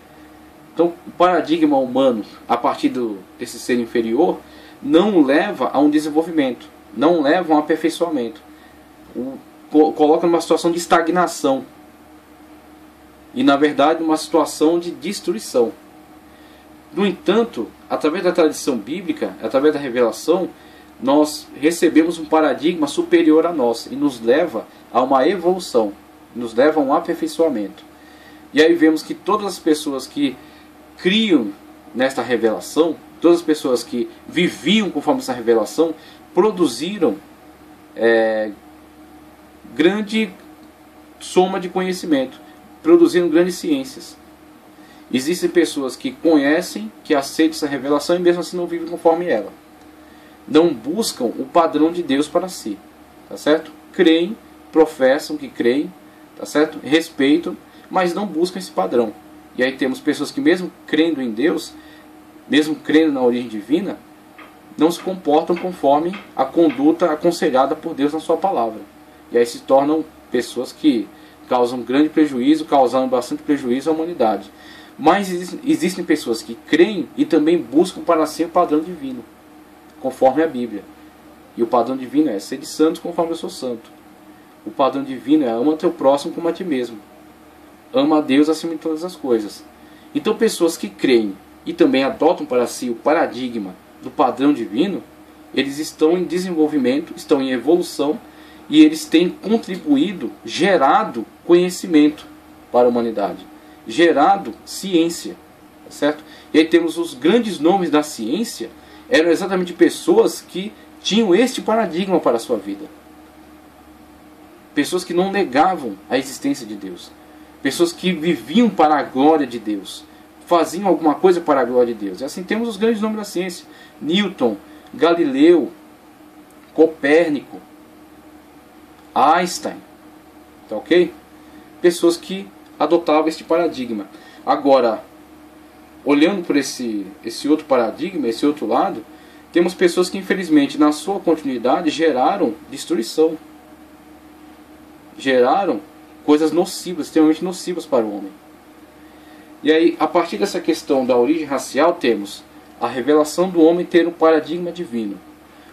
Então, o paradigma humano, a partir desse ser inferior, não leva a um desenvolvimento, não leva a um aperfeiçoamento. Coloca numa situação de estagnação. E, na verdade, uma situação de destruição. No entanto, através da tradição bíblica, através da revelação, nós recebemos um paradigma superior a nós e nos leva a uma evolução, nos leva a um aperfeiçoamento. E aí vemos que todas as pessoas que criam nesta revelação, todas as pessoas que viviam conforme essa revelação, produziram grande soma de conhecimento, produziram grandes ciências. Existem pessoas que conhecem, que aceitam essa revelação e mesmo assim não vivem conforme ela. Não buscam o padrão de Deus para si, tá certo? Creem, professam que creem, tá certo? Respeitam, mas não buscam esse padrão. E aí temos pessoas que mesmo crendo em Deus, mesmo crendo na origem divina, não se comportam conforme a conduta aconselhada por Deus na sua palavra. E aí se tornam pessoas que causam grande prejuízo, causando bastante prejuízo à humanidade. Mas existem pessoas que creem e também buscam para si o padrão divino, conforme a Bíblia. E o padrão divino é ser de santos conforme eu sou santo. O padrão divino é ama teu próximo como a ti mesmo. Ama a Deus acima de todas as coisas. Então pessoas que creem e também adotam para si o paradigma do padrão divino, eles estão em desenvolvimento, estão em evolução e eles têm contribuído, gerado conhecimento para a humanidade, gerado ciência, tá certo? E aí temos os grandes nomes da ciência, eram exatamente pessoas que tinham este paradigma para a sua vida. Pessoas que não negavam a existência de Deus. Pessoas que viviam para a glória de Deus. Faziam alguma coisa para a glória de Deus. E assim temos os grandes nomes da ciência. Newton, Galileu, Copérnico, Einstein. Tá ok? Pessoas que adotavam este paradigma. Agora, olhando por esse outro paradigma, esse outro lado, temos pessoas que infelizmente na sua continuidade geraram destruição. Geraram coisas nocivas, extremamente nocivas para o homem. E aí, a partir dessa questão da origem racial, temos a revelação do homem ter um paradigma divino.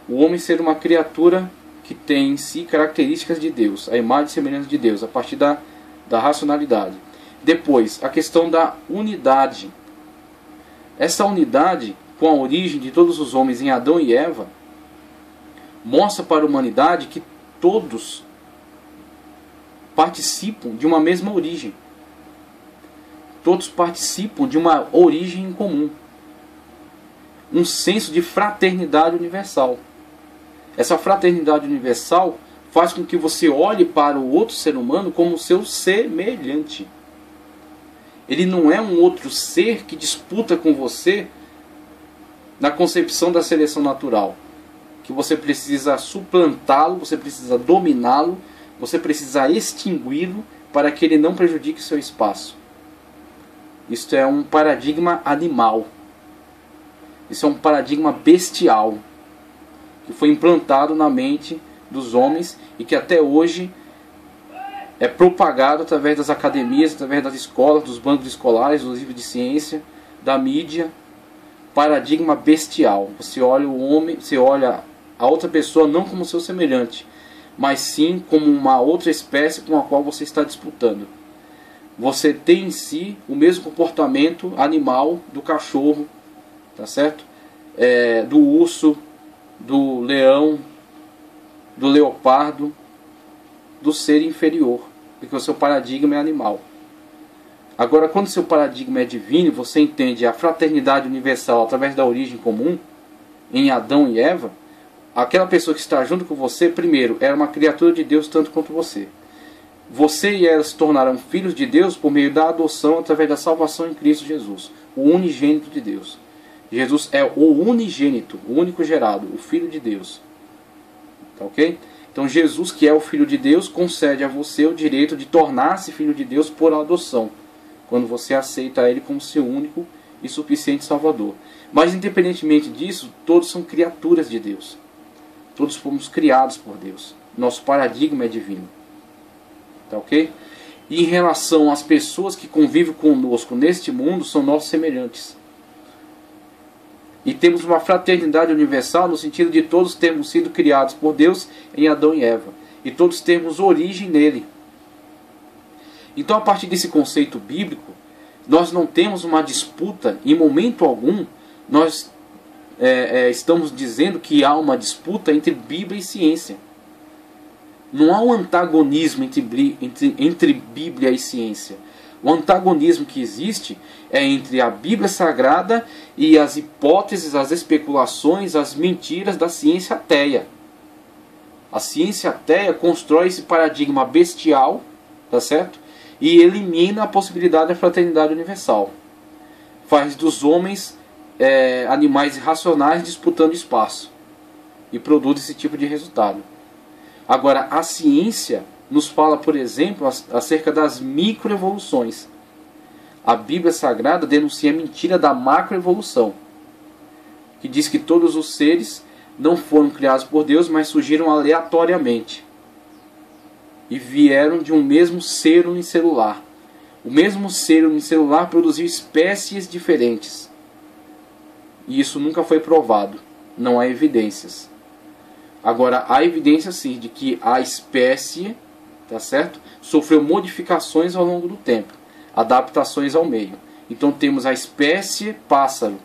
O homem ser uma criatura que tem em si características de Deus, a imagem e semelhança de Deus, a partir da racionalidade. Depois, a questão da unidade. Essa unidade, com a origem de todos os homens em Adão e Eva, mostra para a humanidade que todos participam de uma mesma origem. Todos participam de uma origem em comum. Um senso de fraternidade universal. Essa fraternidade universal faz com que você olhe para o outro ser humano como seu semelhante. Ele não é um outro ser que disputa com você na concepção da seleção natural. Que você precisa suplantá-lo, você precisa dominá-lo, você precisa extingui-lo para que ele não prejudique seu espaço. Isto é um paradigma animal. Isso é um paradigma bestial que foi implantado na mente dos homens e que até hoje é propagado através das academias, através das escolas, dos bancos escolares, dos livros de ciência, da mídia. Paradigma bestial. Você olha o homem, você olha a outra pessoa não como seu semelhante, mas sim como uma outra espécie com a qual você está disputando. Você tem em si o mesmo comportamento animal do cachorro, tá certo? Do urso, do leão, do leopardo, do ser inferior, porque o seu paradigma é animal. Agora, quando o seu paradigma é divino, você entende a fraternidade universal através da origem comum, em Adão e Eva, aquela pessoa que está junto com você, primeiro, era uma criatura de Deus tanto quanto você. Você e ela se tornaram filhos de Deus por meio da adoção através da salvação em Cristo Jesus, o unigênito de Deus. Jesus é o unigênito, o único gerado, o Filho de Deus. Tá ok? Então Jesus, que é o Filho de Deus, concede a você o direito de tornar-se Filho de Deus por adoção, quando você aceita Ele como seu único e suficiente Salvador. Mas independentemente disso, todos são criaturas de Deus. Todos fomos criados por Deus. Nosso paradigma é divino. Tá ok? E em relação às pessoas que convivem conosco neste mundo, são nossos semelhantes. E temos uma fraternidade universal no sentido de todos termos sido criados por Deus em Adão e Eva. E todos temos origem nele. Então, a partir desse conceito bíblico, nós não temos uma disputa, em momento algum, nós estamos dizendo que há uma disputa entre Bíblia e ciência. Não há um antagonismo entre Bíblia e ciência. O antagonismo que existe é entre a Bíblia Sagrada e as hipóteses, as especulações, as mentiras da ciência ateia. A ciência ateia constrói esse paradigma bestial, tá certo? E elimina a possibilidade da fraternidade universal. Faz dos homens animais irracionais disputando espaço. E produz esse tipo de resultado. Agora, a ciência nos fala, por exemplo, acerca das microevoluções. A Bíblia Sagrada denuncia a mentira da macroevolução, que diz que todos os seres não foram criados por Deus, mas surgiram aleatoriamente. E vieram de um mesmo ser unicelular. O mesmo ser unicelular produziu espécies diferentes. E isso nunca foi provado. Não há evidências. Agora, há evidência sim de que a espécie, tá certo, sofreu modificações ao longo do tempo, adaptações ao meio. Então temos a espécie pássaro,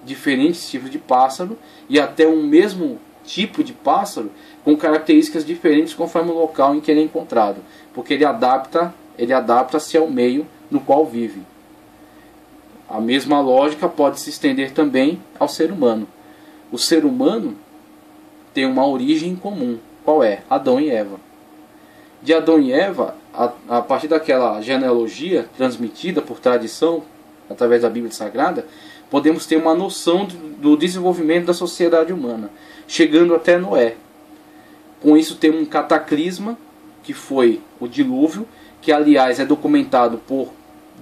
diferentes tipos de pássaro, e até um mesmo tipo de pássaro com características diferentes conforme o local em que ele é encontrado, porque ele adapta-se ao meio no qual vive. A mesma lógica pode se estender também ao ser humano. O ser humano tem uma origem comum. Qual é? Adão e Eva. De Adão e Eva, a partir daquela genealogia transmitida por tradição, através da Bíblia Sagrada, podemos ter uma noção do desenvolvimento da sociedade humana, chegando até Noé. Com isso temos um cataclisma, que foi o dilúvio, que aliás é documentado por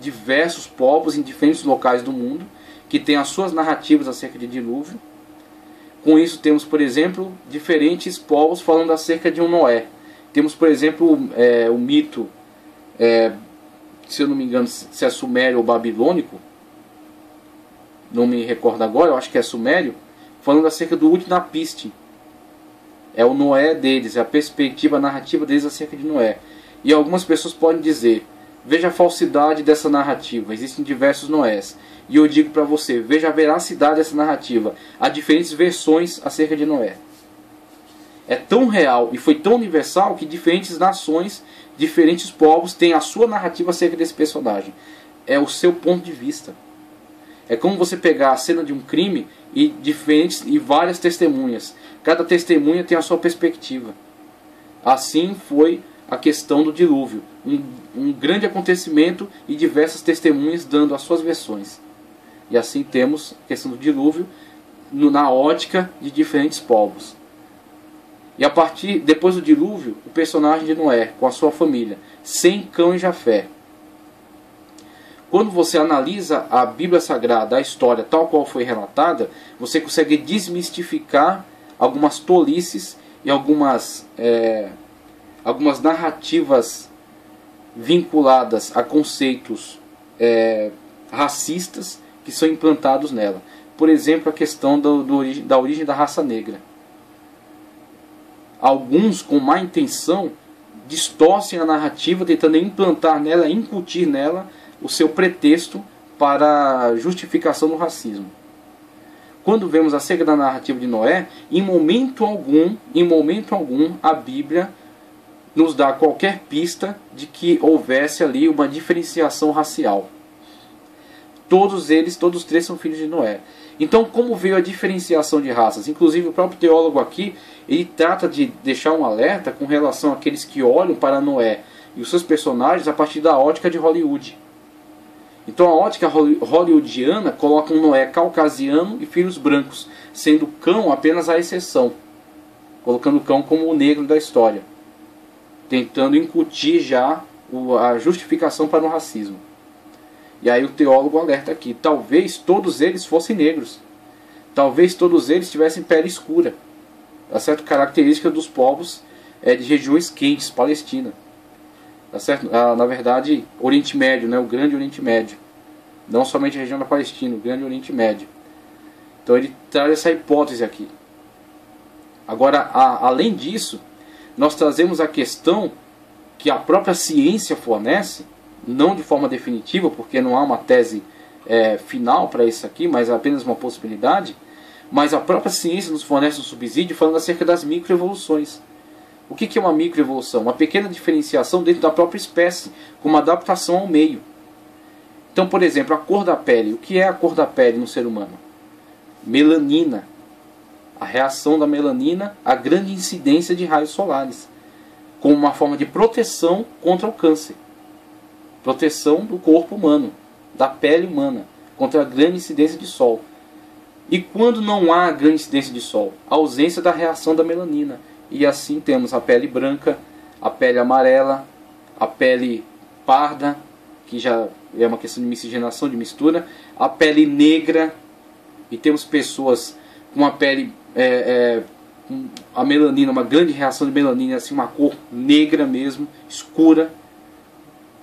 diversos povos em diferentes locais do mundo, que têm as suas narrativas acerca de dilúvio. Com isso temos, por exemplo, diferentes povos falando acerca de um Noé. Temos, por exemplo, o mito, se eu não me engano, se é sumério ou babilônico, não me recordo agora, eu acho que é sumério, falando acerca do Utnapishtim. É o Noé deles, é a perspectiva narrativa deles acerca de Noé. E algumas pessoas podem dizer, veja a falsidade dessa narrativa, existem diversos Noés. E eu digo para você, veja a veracidade dessa narrativa. Há diferentes versões acerca de Noé. É tão real e foi tão universal que diferentes nações, diferentes povos têm a sua narrativa acerca desse personagem. É o seu ponto de vista. É como você pegar a cena de um crime e várias testemunhas. Cada testemunha tem a sua perspectiva. Assim foi a questão do dilúvio. Um grande acontecimento e diversas testemunhas dando as suas versões. E assim temos a questão do dilúvio na ótica de diferentes povos. E depois do dilúvio, o personagem de Noé com a sua família, Sem, Cão e Jafé. Quando você analisa a Bíblia Sagrada, a história tal qual foi relatada, você consegue desmistificar algumas tolices e algumas narrativas vinculadas a conceitos racistas que são implantados nela. Por exemplo, a questão da origem da raça negra. Alguns, com má intenção, distorcem a narrativa, tentando implantar nela, incutir nela o seu pretexto para a justificação do racismo. Quando vemos acerca da narrativa de Noé, em momento algum, a Bíblia nos dá qualquer pista de que houvesse ali uma diferenciação racial. Todos os três são filhos de Noé. Então, como veio a diferenciação de raças? Inclusive, o próprio teólogo aqui, ele trata de deixar um alerta com relação àqueles que olham para Noé e os seus personagens a partir da ótica de Hollywood. Então, a ótica hollywoodiana coloca um Noé caucasiano e filhos brancos, sendo o cão apenas a exceção, colocando o cão como o negro da história, tentando incutir já a justificação para o racismo. E aí o teólogo alerta aqui, talvez todos eles fossem negros. Talvez todos eles tivessem pele escura. Tá certo? Característica dos povos de regiões quentes, Palestina. tá certo? Na verdade, Oriente Médio, né? O Grande Oriente Médio. Não somente a região da Palestina, o Grande Oriente Médio. Então ele traz essa hipótese aqui. Agora, além disso, nós trazemos a questão que a própria ciência fornece, não de forma definitiva, porque não há uma tese final para isso aqui, mas apenas uma possibilidade. Mas a própria ciência nos fornece um subsídio falando acerca das microevoluções. O que é uma microevolução? Uma pequena diferenciação dentro da própria espécie, com uma adaptação ao meio. Então, por exemplo, a cor da pele. O que é a cor da pele no ser humano? Melanina. A reação da melanina à grande incidência de raios solares, como uma forma de proteção contra o câncer. Proteção do corpo humano, da pele humana, contra a grande incidência de sol. E quando não há grande incidência de sol? A ausência da reação da melanina. E assim temos a pele branca, a pele amarela, a pele parda, que já é uma questão de miscigenação, de mistura, a pele negra, e temos pessoas com a pele, com a melanina, uma grande reação de melanina, assim, uma cor negra mesmo, escura,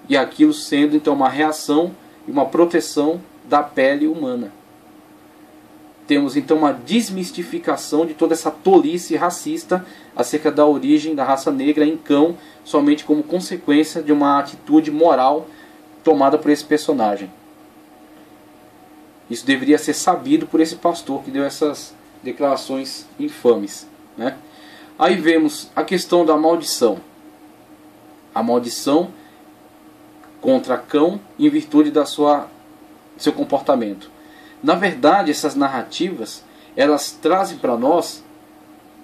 e aquilo sendo então uma reação e uma proteção da pele humana. Temos então uma desmistificação de toda essa tolice racista acerca da origem da raça negra em cão, somente como consequência de uma atitude moral tomada por esse personagem. Isso deveria ser sabido por esse pastor que deu essas declarações infames, né? Aí vemos a questão da maldição. A maldição contra cão em virtude do seu comportamento. Na verdade, essas narrativas, elas trazem para nós,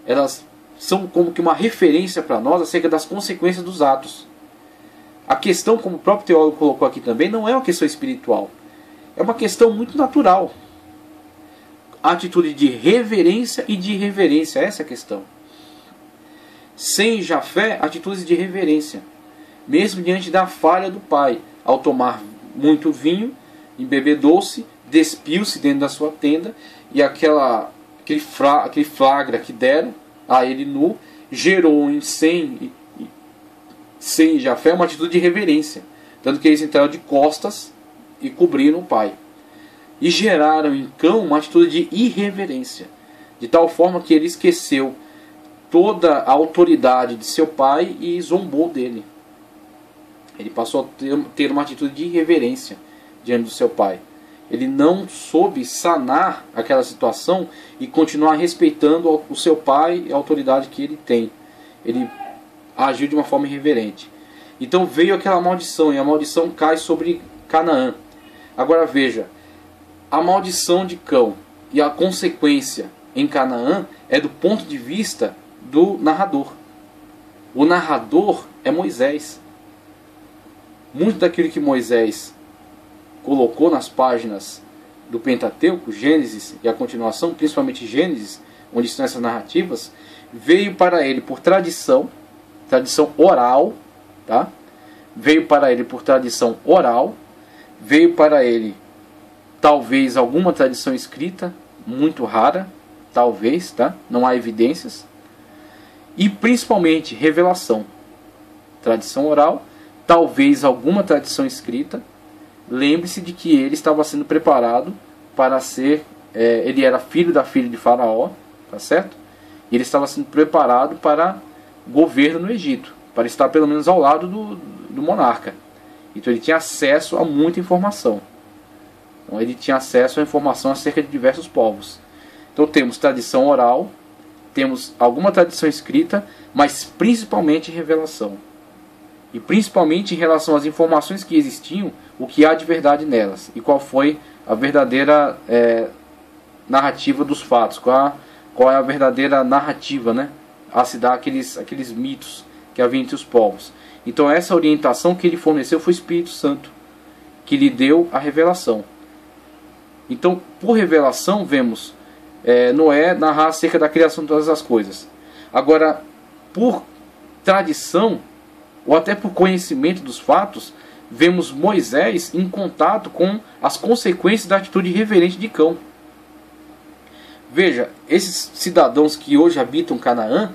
elas são como que uma referência para nós acerca das consequências dos atos. A questão, como o próprio teólogo colocou aqui também, não é uma questão espiritual. É uma questão muito natural. A atitude de reverência e de irreverência, essa é a questão. Sem Jafé, atitudes de reverência. Mesmo diante da falha do pai, ao tomar muito vinho, embebedou-se, despiu-se dentro da sua tenda, e aquele flagra que deram a ele nu, gerou em Sem Jafé uma atitude de reverência, tanto que eles entraram de costas e cobriram o pai, e geraram em Cão uma atitude de irreverência, de tal forma que ele esqueceu toda a autoridade de seu pai e zombou dele. Ele passou a ter uma atitude de irreverência diante do seu pai. Ele não soube sanar aquela situação e continuar respeitando o seu pai e a autoridade que ele tem. Ele agiu de uma forma irreverente. Então veio aquela maldição, e a maldição cai sobre Canaã. Agora veja, a maldição de Cão e a consequência em Canaã é do ponto de vista do narrador. O narrador é Moisés. Muito daquilo que Moisés colocou nas páginas do Pentateuco, Gênesis e a continuação, principalmente Gênesis, onde estão essas narrativas, veio para ele por tradição oral, tá? Veio para ele por tradição oral, veio para ele talvez alguma tradição escrita, muito rara, talvez, tá? Não há evidências, e principalmente revelação, tradição oral, talvez alguma tradição escrita. Lembre-se de que ele estava sendo preparado para ser, ele era filho da filha de Faraó, tá certo? E ele estava sendo preparado para governo no Egito, para estar pelo menos ao lado do monarca. Então ele tinha acesso a muita informação. Então ele tinha acesso a informação acerca de diversos povos. Então temos tradição oral, temos alguma tradição escrita, mas principalmente revelação. E principalmente em relação às informações que existiam, o que há de verdade nelas. E qual foi a verdadeira narrativa dos fatos. Qual é a verdadeira narrativa, né, a se dar aqueles mitos que havia entre os povos. Então essa orientação que ele forneceu foi o Espírito Santo, que lhe deu a revelação. Então, por revelação, vemos Noé narrar acerca da criação de todas as coisas. Agora, por tradição, ou até por conhecimento dos fatos, vemos Moisés em contato com as consequências da atitude irreverente de Cão. Veja, esses cidadãos que hoje habitam Canaã,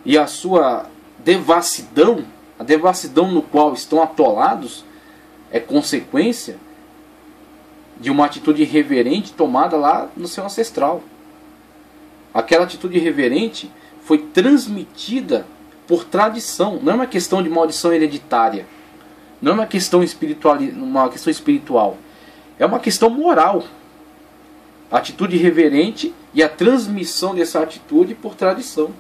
e a sua devassidão A devassidão no qual estão atolados é consequência de uma atitude irreverente tomada lá no seu ancestral. Aquela atitude irreverente foi transmitida por tradição. Não é uma questão de maldição hereditária. Não é uma questão espiritual. É uma questão moral. A atitude irreverente e a transmissão dessa atitude por tradição.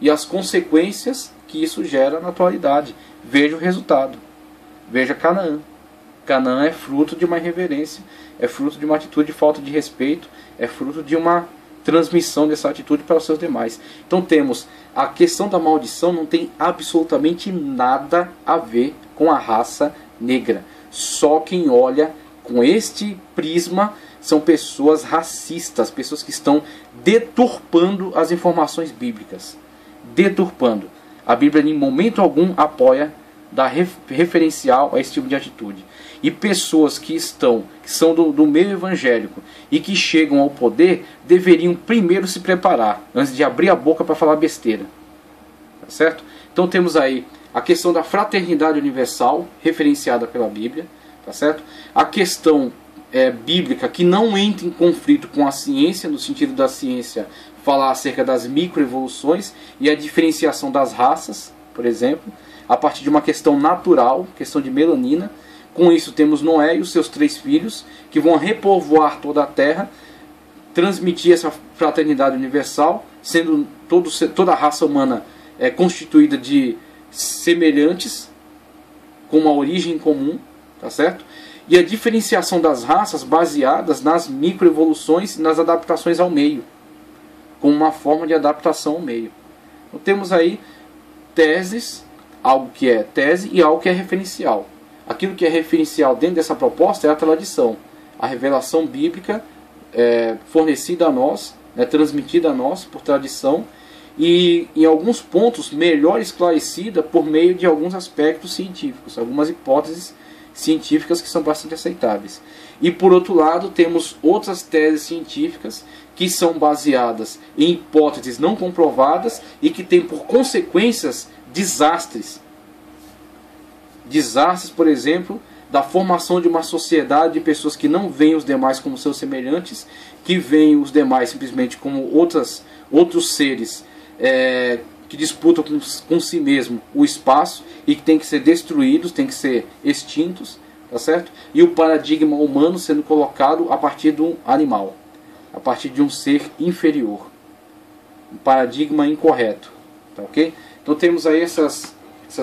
E as consequências que isso gera na atualidade. Veja o resultado. Veja Canaã. Canaã é fruto de uma irreverência, é fruto de uma atitude de falta de respeito, é fruto de uma transmissão dessa atitude para os seus demais. Então temos a questão da maldição, não tem absolutamente nada a ver com a raça negra. Só quem olha com este prisma são pessoas racistas, pessoas que estão deturpando as informações bíblicas. Deturpando. A Bíblia em momento algum apoia, dá referencial a esse tipo de atitude. E pessoas que são do meio evangélico e que chegam ao poder deveriam primeiro se preparar antes de abrir a boca para falar besteira. Tá certo? Então temos aí a questão da fraternidade universal referenciada pela Bíblia, tá certo? A questão bíblica que não entra em conflito com a ciência, no sentido da ciência falar acerca das microevoluções e a diferenciação das raças, por exemplo, a partir de uma questão natural, questão de melanina. Com isso temos Noé e os seus 3 filhos, que vão repovoar toda a terra, transmitir essa fraternidade universal, sendo toda a raça humana constituída de semelhantes, com uma origem comum, tá certo? E a diferenciação das raças baseadas nas microevoluções e nas adaptações ao meio, como uma forma de adaptação ao meio. Então temos aí teses, algo que é tese e algo que é referencial. Aquilo que é referencial dentro dessa proposta é a tradição, a revelação bíblica fornecida a nós, transmitida a nós por tradição e em alguns pontos melhor esclarecida por meio de alguns aspectos científicos, algumas hipóteses científicas que são bastante aceitáveis. E por outro lado temos outras teses científicas que são baseadas em hipóteses não comprovadas e que têm por consequências desastres. Desastres, por exemplo, da formação de uma sociedade de pessoas que não veem os demais como seus semelhantes, que veem os demais simplesmente como outros seres que disputam com si mesmo o espaço e que têm que ser destruídos, têm que ser extintos, tá certo? E o paradigma humano sendo colocado a partir de um animal, a partir de um ser inferior. Um paradigma incorreto, tá ok? Então temos aí essas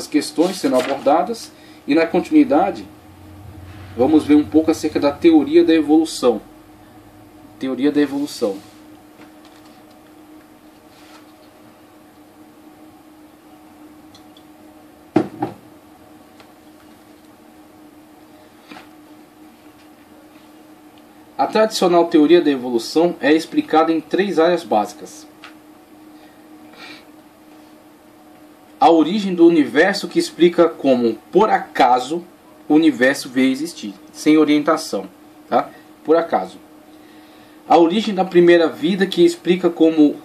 questões sendo abordadas. E na continuidade, vamos ver um pouco acerca da teoria da evolução. Teoria da evolução. A tradicional teoria da evolução é explicada em 3 áreas básicas. A origem do universo, que explica como, por acaso, o universo veio existir, sem orientação, tá? Por acaso. A origem da primeira vida, que explica como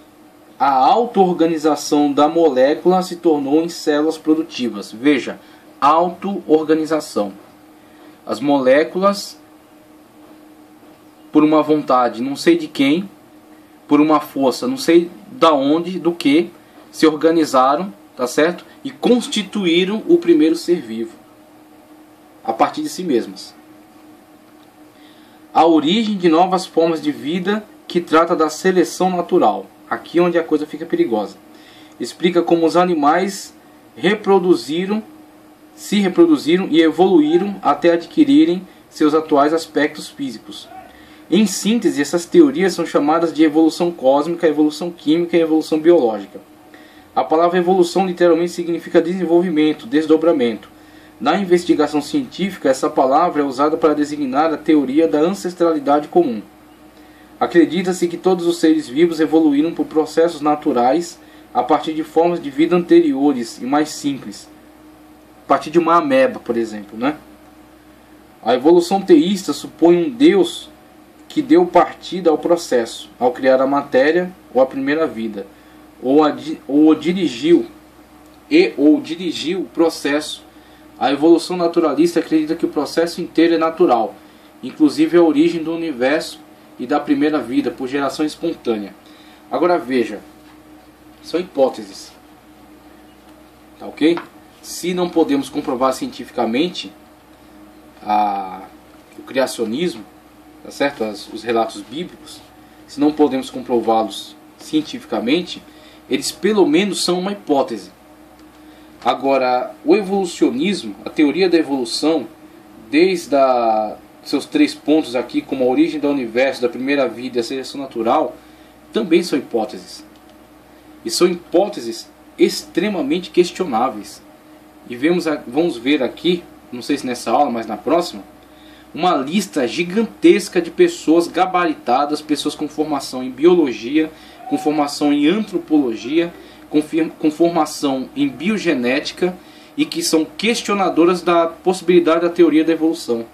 a auto-organização da molécula se tornou em células produtivas. Veja, auto-organização. As moléculas, por uma vontade, não sei de quem, por uma força, não sei da onde, do que, se organizaram, tá certo? E constituíram o primeiro ser vivo a partir de si mesmas. A origem de novas formas de vida, que trata da seleção natural. Aqui onde a coisa fica perigosa. Explica como os animais se reproduziram e evoluíram até adquirirem seus atuais aspectos físicos. Em síntese, essas teorias são chamadas de evolução cósmica, evolução química e evolução biológica. A palavra evolução literalmente significa desenvolvimento, desdobramento. Na investigação científica, essa palavra é usada para designar a teoria da ancestralidade comum. Acredita-se que todos os seres vivos evoluíram por processos naturais a partir de formas de vida anteriores e mais simples. A partir de uma ameba, por exemplo, né? A evolução teísta supõe um Deus que deu partida ao processo, ao criar a matéria ou a primeira vida, ou o dirigiu e ou dirigiu o processo. A evolução naturalista acredita que o processo inteiro é natural, inclusive a origem do universo e da primeira vida, por geração espontânea. Agora veja, são hipóteses, tá ok? Se não podemos comprovar cientificamente o criacionismo, tá certo? Os relatos bíblicos, se não podemos comprová-los cientificamente, eles pelo menos são uma hipótese. Agora, o evolucionismo, a teoria da evolução, desde seus 3 pontos aqui, como a origem do universo, da primeira vida e a seleção natural, também são hipóteses. E são hipóteses extremamente questionáveis. E vamos ver aqui, não sei se nessa aula, mas na próxima, uma lista gigantesca de pessoas gabaritadas, pessoas com formação em biologia, com formação em antropologia, com formação em biogenética e que são questionadoras da possibilidade da teoria da evolução.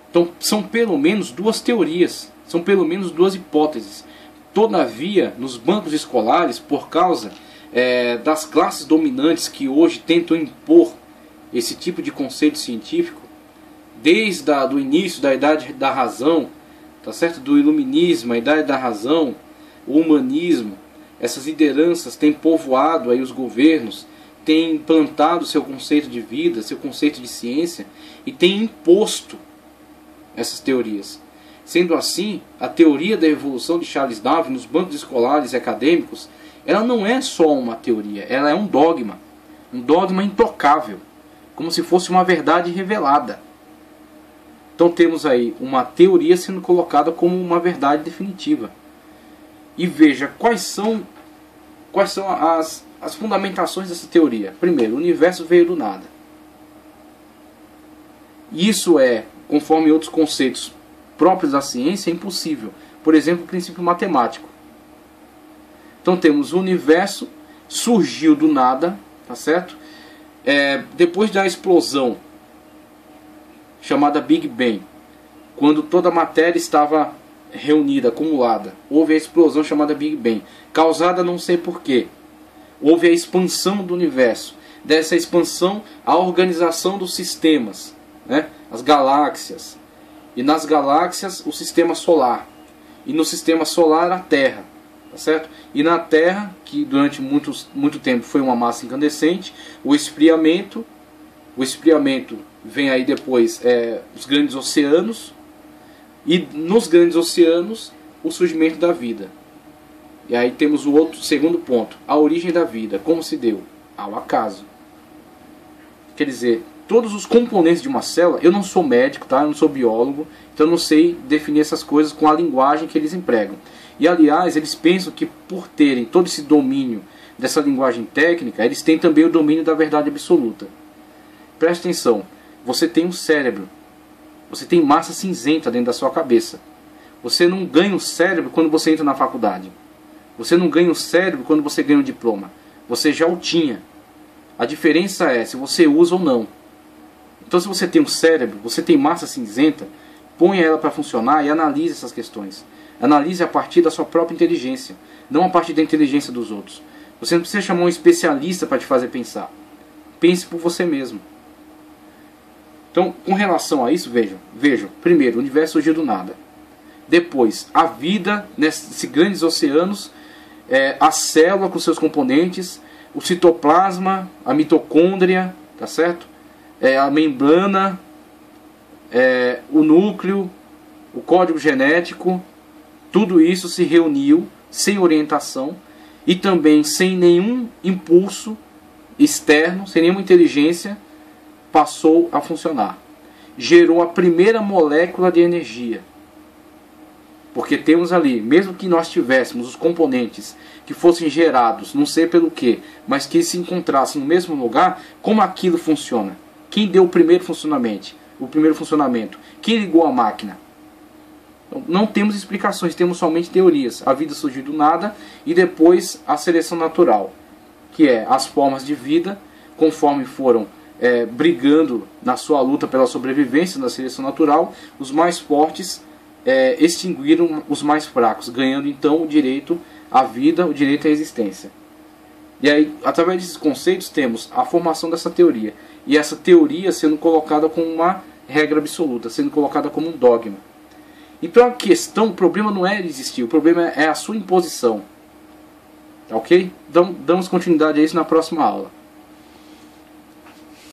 Então são pelo menos 2 teorias, são pelo menos 2 hipóteses. Todavia, nos bancos escolares, por causa das classes dominantes que hoje tentam impor esse tipo de conceito científico, desde o início da Idade da Razão, tá certo? Do Iluminismo, a Idade da Razão, o Humanismo, essas lideranças têm povoado aí os governos, têm implantado seu conceito de vida, seu conceito de ciência e têm imposto essas teorias. Sendo assim, a teoria da evolução de Charles Darwin nos bancos escolares e acadêmicos, ela não é só uma teoria, ela é um dogma intocável, como se fosse uma verdade revelada. Então temos aí uma teoria sendo colocada como uma verdade definitiva. E veja quais são as fundamentações dessa teoria. Primeiro, o universo veio do nada. Isso é, conforme outros conceitos próprios da ciência, impossível. Por exemplo, o princípio matemático. Então temos o universo, surgiu do nada, tá certo? Depois da explosão chamada Big Bang, quando toda a matéria estava reunida, acumulada, houve a explosão chamada Big Bang, causada não sei porquê. Houve a expansão do universo. Dessa expansão, a organização dos sistemas, né? As galáxias. E nas galáxias, o sistema solar. E no sistema solar, a Terra. Tá certo? E na Terra, que durante muito tempo foi uma massa incandescente, o esfriamento vem aí depois os grandes oceanos, e nos grandes oceanos o surgimento da vida. E aí temos o segundo ponto, a origem da vida, como se deu? Ao acaso. Quer dizer, todos os componentes de uma célula, eu não sou médico, tá? Eu não sou biólogo, então eu não sei definir essas coisas com a linguagem que eles empregam. E aliás, eles pensam que por terem todo esse domínio dessa linguagem técnica, eles têm também o domínio da verdade absoluta. Preste atenção, você tem um cérebro, você tem massa cinzenta dentro da sua cabeça. Você não ganha o cérebro quando você entra na faculdade. Você não ganha o cérebro quando você ganha um diploma. Você já o tinha. A diferença é se você usa ou não. Então se você tem um cérebro, você tem massa cinzenta, ponha ela para funcionar e analise essas questões. Analise a partir da sua própria inteligência, não a partir da inteligência dos outros. Você não precisa chamar um especialista para te fazer pensar. Pense por você mesmo. Então, com relação a isso, vejam. Primeiro, o universo surgiu do nada. Depois, a vida nesses grandes oceanos, a célula com seus componentes, o citoplasma, a mitocôndria, tá certo? A membrana, o núcleo, o código genético, tudo isso se reuniu sem orientação e também sem nenhum impulso externo, sem nenhuma inteligência, passou a funcionar. Gerou a primeira molécula de energia. Porque temos ali, mesmo que nós tivéssemos os componentes que fossem gerados, não sei pelo que, mas que se encontrassem no mesmo lugar, como aquilo funciona? Quem deu o primeiro funcionamento? Quem ligou a máquina? Então, não temos explicações, temos somente teorias. A vida surgiu do nada e depois a seleção natural, que é as formas de vida, conforme foram brigando na sua luta pela sobrevivência na seleção natural, os mais fortes extinguiram os mais fracos, ganhando então o direito à vida, o direito à existência. E aí, através desses conceitos, temos a formação dessa teoria. E essa teoria sendo colocada como uma regra absoluta, sendo colocada como um dogma. Então a questão, o problema não é existir, o problema é a sua imposição. Ok? Então, damos continuidade a isso na próxima aula.